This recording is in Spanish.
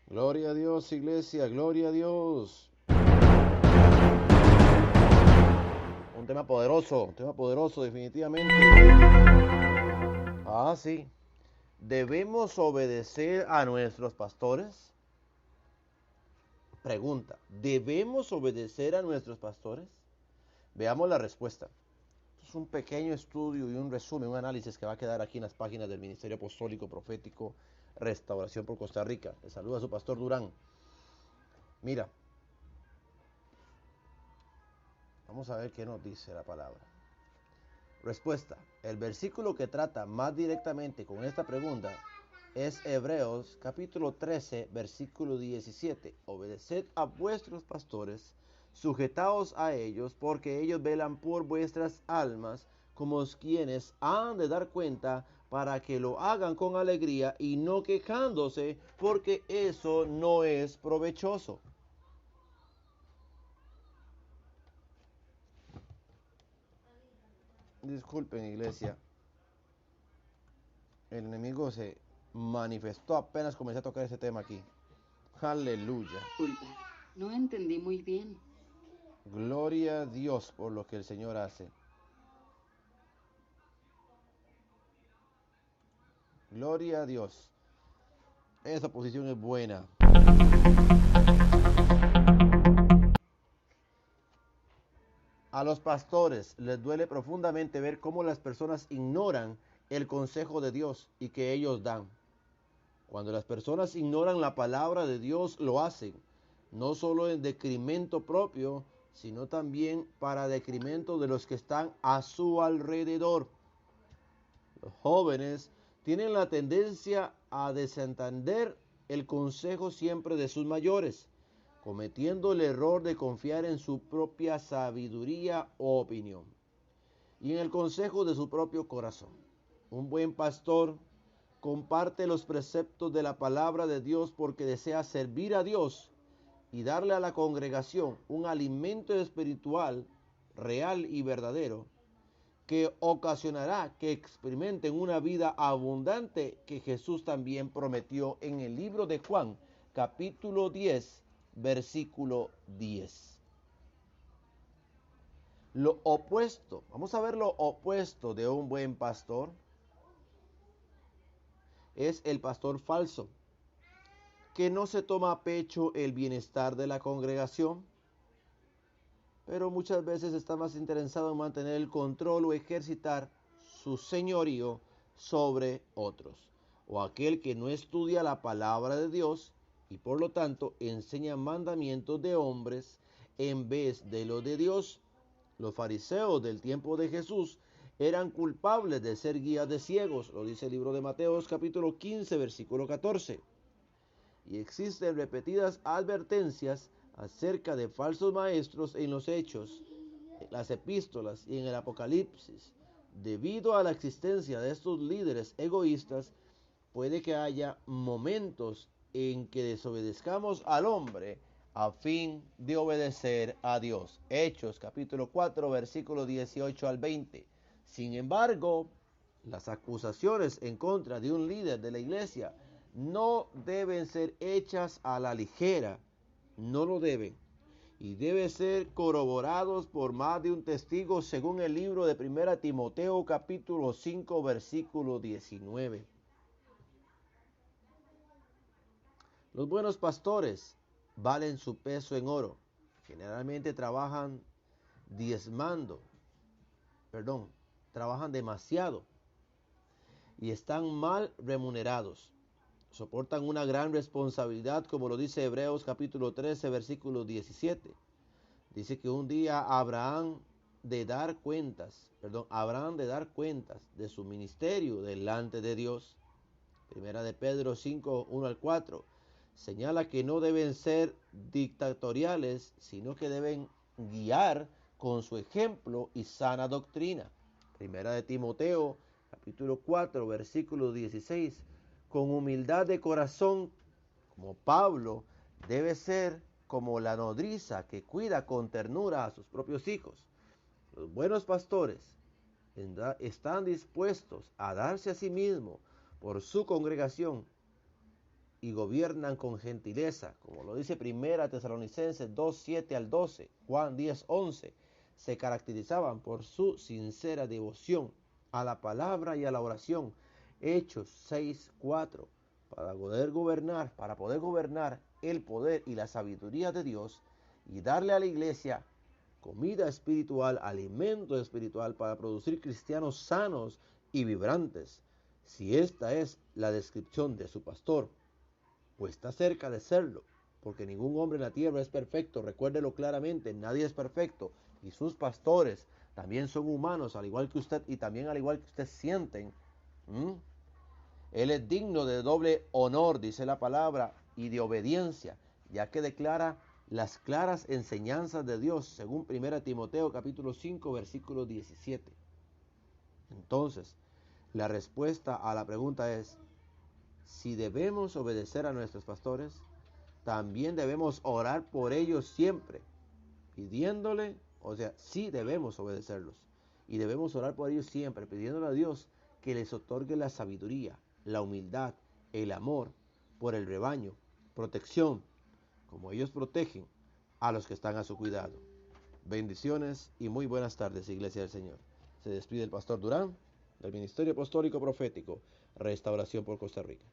Gloria a Dios, iglesia, gloria a Dios. Un tema poderoso definitivamente. Sí. ¿Debemos obedecer a nuestros pastores? Pregunta, ¿debemos obedecer a nuestros pastores? Veamos la respuesta. Es un pequeño estudio y un resumen, un análisis que va a quedar aquí en las páginas del Ministerio Apostólico Profético Restauración por Costa Rica. Le saluda a su pastor Durán. Mira, vamos a ver qué nos dice la palabra. Respuesta. El versículo que trata más directamente con esta pregunta es Hebreos capítulo 13, versículo 17. Obedeced a vuestros pastores, sujetaos a ellos, porque ellos velan por vuestras almas, como quienes han de dar cuenta, para que lo hagan con alegría y no quejándose, porque eso no es provechoso. Disculpen, iglesia. El enemigo se manifestó apenas comencé a tocar ese tema aquí. Aleluya. Disculpa, no entendí muy bien. Gloria a Dios por lo que el Señor hace. Gloria a Dios. Esa posición es buena. A los pastores les duele profundamente ver cómo las personas ignoran el consejo de Dios y que ellos dan. Cuando las personas ignoran la palabra de Dios, lo hacen, no solo en detrimento propio, sino también para detrimento de los que están a su alrededor. Los jóvenes tienen la tendencia a desentender el consejo siempre de sus mayores, cometiendo el error de confiar en su propia sabiduría o opinión y en el consejo de su propio corazón. Un buen pastor comparte los preceptos de la palabra de Dios porque desea servir a Dios y darle a la congregación un alimento espiritual real y verdadero que ocasionará que experimenten una vida abundante que Jesús también prometió en el libro de Juan, capítulo 10, versículo 10. Lo opuesto, vamos a ver lo opuesto de un buen pastor, es el pastor falso, que no se toma a pecho el bienestar de la congregación, pero muchas veces está más interesado en mantener el control o ejercitar su señorío sobre otros, o aquel que no estudia la palabra de Dios y por lo tanto enseña mandamientos de hombres en vez de los de Dios. Los fariseos del tiempo de Jesús eran culpables de ser guías de ciegos, lo dice el libro de Mateo capítulo 15, versículo 14. Y existen repetidas advertencias acerca de falsos maestros en los Hechos, en las epístolas y en el Apocalipsis. Debido a la existencia de estos líderes egoístas, puede que haya momentos en que desobedezcamos al hombre a fin de obedecer a Dios. Hechos capítulo 4, versículo 18 al 20. Sin embargo, las acusaciones en contra de un líder de la iglesia no deben ser hechas a la ligera, no lo deben, y deben ser corroborados por más de un testigo según el libro de 1 Timoteo capítulo 5 versículo 19. Los buenos pastores valen su peso en oro. Generalmente trabajan trabajan demasiado y están mal remunerados. Soportan una gran responsabilidad, como lo dice Hebreos capítulo 13, versículo 17. Dice que un día habrán de dar cuentas de su ministerio delante de Dios. Primera de Pedro 5, 1 al 4. Señala que no deben ser dictatoriales, sino que deben guiar con su ejemplo y sana doctrina. Primera de Timoteo, capítulo 4, versículo 16. Con humildad de corazón, como Pablo, debe ser como la nodriza que cuida con ternura a sus propios hijos. Los buenos pastores están dispuestos a darse a sí mismos por su congregación y gobiernan con gentileza, como lo dice Primera Tesalonicenses 2:7 al 12, Juan 10:11, se caracterizaban por su sincera devoción a la palabra y a la oración. Hechos 6:4, para poder gobernar el poder y la sabiduría de Dios y darle a la iglesia comida espiritual, alimento espiritual para producir cristianos sanos y vibrantes. Si esta es la descripción de su pastor, pues está cerca de serlo, porque ningún hombre en la tierra es perfecto, recuérdelo claramente, nadie es perfecto, y sus pastores también son humanos, al igual que usted, y también al igual que usted sienten. Él es digno de doble honor, dice la palabra, y de obediencia, ya que declara las claras enseñanzas de Dios, según 1 Timoteo capítulo 5, versículo 17. Entonces, la respuesta a la pregunta es, si debemos obedecer a nuestros pastores, también debemos orar por ellos siempre, pidiéndole, sí debemos obedecerlos, y debemos orar por ellos siempre, pidiéndole a Dios que les otorgue la sabiduría, la humildad, el amor por el rebaño, protección, como ellos protegen a los que están a su cuidado. Bendiciones y muy buenas tardes, Iglesia del Señor. Se despide el pastor Durán, del Ministerio Apostólico Profético, Restauración por Costa Rica.